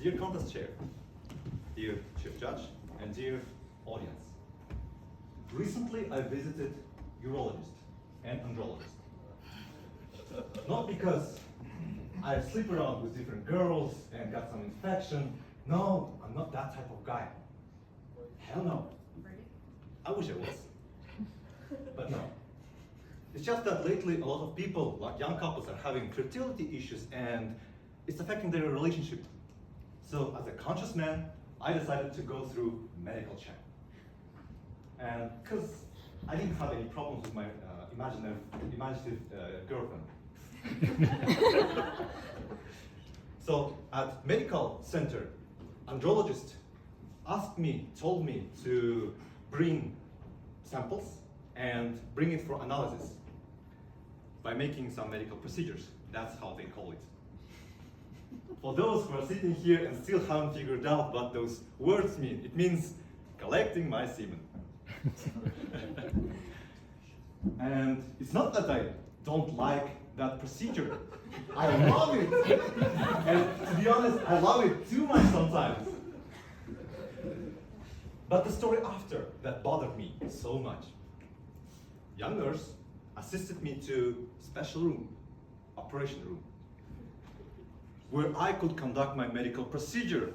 Dear contest chair, dear chief judge, and dear audience. Recently I visited urologist and andrologist. Not because I sleep around with different girls and got some infection. No, I'm not that type of guy. Hell no. I wish I was. But no. It's just that lately a lot of people, like young couples, are having fertility issues and it's affecting their relationship. So as a conscious man, I decided to go through medical check. And because I didn't have any problems with my imaginative girlfriend. So at medical center, andrologist told me to bring samples and bring it for analysis by making some medical procedures. That's how they call it. For those who are sitting here and still haven't figured out what those words mean, it means collecting my semen. And it's not that I don't like that procedure. I love it. And to be honest, I love it too much sometimes. But the story after that bothered me so much. Young nurse assisted me to special room, operation room, where I could conduct my medical procedure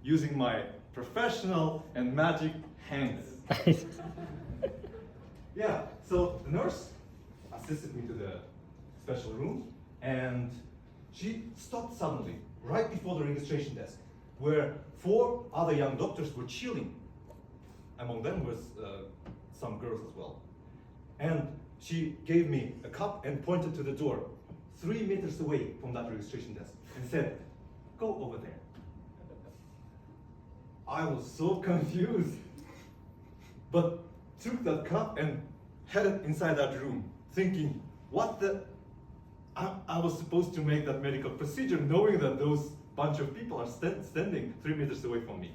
using my professional and magic hands. Yeah, so the nurse assisted me to the special room and she stopped suddenly right before the registration desk where 4 other young doctors were chilling. Among them was some girls as well. And she gave me a cup and pointed to the door 3 meters away from that registration desk and said, "Go over there." I was so confused, but took that cup and headed inside that room, thinking, what the... I was supposed to make that medical procedure knowing that those bunch of people are standing 3 meters away from me.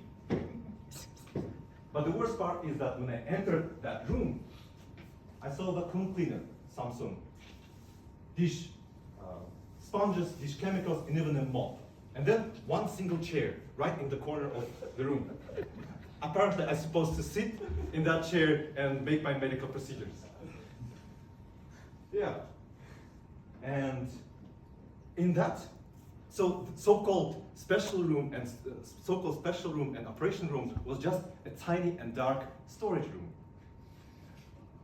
But the worst part is that when I entered that room, I saw the vacuum cleaner, Samsung, dish sponges, dish chemicals, and even a mop. And then one single chair right in the corner of the room. Apparently, I'm supposed to sit in that chair and make my medical procedures. Yeah. And in that so-called special room and operation room was just a tiny and dark storage room.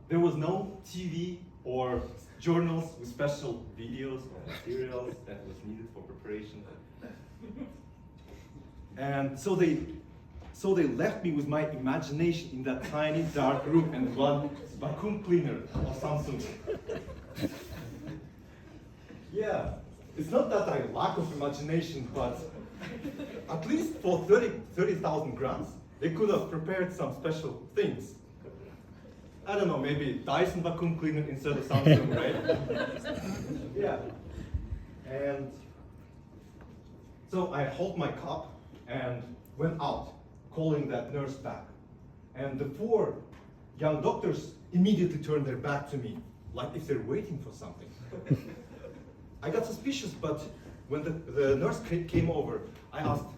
There was no TV or journals with special videos or materials that was needed for preparation. And so they left me with my imagination in that tiny dark room and one vacuum cleaner of Samsung. Yeah, it's not that I lack of imagination, but at least for 30,000 grants, they could have prepared some special things. I don't know, maybe Dyson vacuum cleaner instead of Samsung, right? Yeah. And so I held my cup and went out, calling that nurse back. And the 4 young doctors immediately turned their back to me, like if they're waiting for something. I got suspicious, but when the nurse came over, I asked,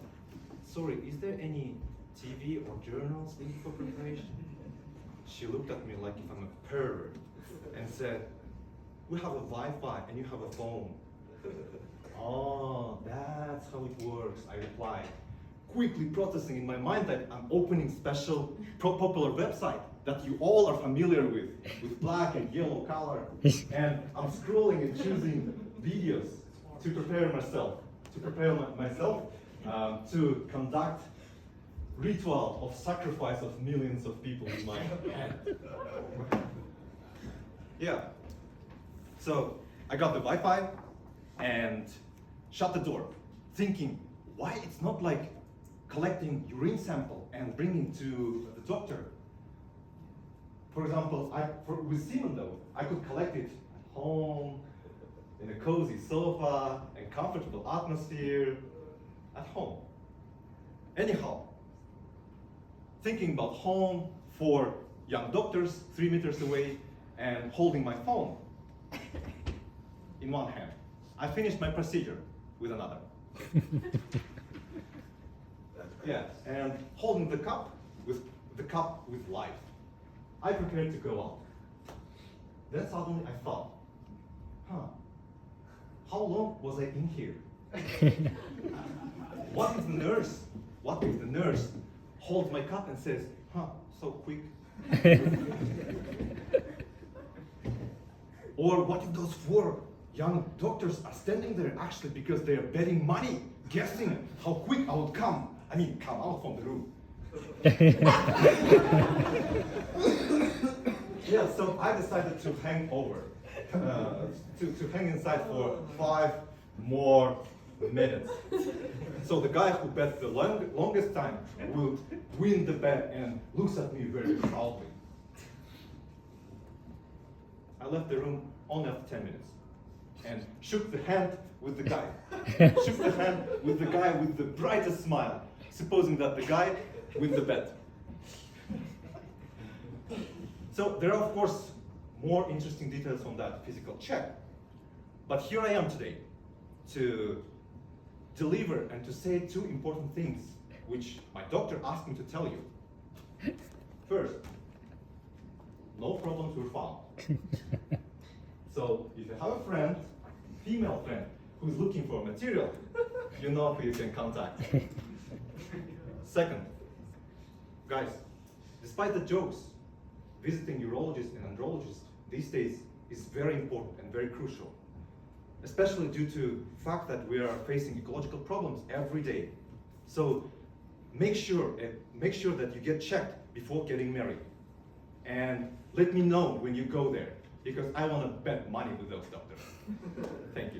"Sorry, is there any TV or journals needed for preparation?" She looked at me like if I'm a pervert and said, "We have a Wi-Fi and you have a phone." "Oh, that's how it works," I replied, quickly processing in my mind that I'm opening special popular website that you all are familiar with black and yellow color. And I'm scrolling and choosing videos to prepare myself to conduct ritual of sacrifice of millions of people in my hand. Yeah. So I got the Wi-Fi and shut the door, thinking, why it's not like collecting urine sample and bringing to the doctor. For example, with semen though, I could collect it at home, in a cozy sofa and comfortable atmosphere at home. Anyhow, thinking about home for young doctors 3 meters away and holding my phone in one hand, I finished my procedure with another. Yeah, and holding the cup with life. I prepared to go out. Then suddenly I thought, how long was I in here? What if the nurse holds my cup and says, so quick? Or what if those 4 young doctors are standing there actually because they are betting money, guessing how quick I would come out from the room. Yeah, so I decided to hang over, to hang inside for 5 more minutes. So the guy who bet the longest time would win the bet and looks at me very proudly. I left the room only after 10 minutes and shook the hand with the guy. Shook the hand with the guy with the brightest smile, supposing that the guy wins the bet. So there are, of course, more interesting details on that physical check. But here I am today to deliver and to say 2 important things which my doctor asked me to tell you. First, no problems were found. So if you have a friend, female friend, who's looking for material, you know who you can contact. Second, guys, despite the jokes, visiting urologists and andrologists these days is very important and very crucial, especially due to the fact that we are facing ecological problems every day. So make sure that you get checked before getting married. And let me know when you go there, because I want to bet money with those doctors. Thank you.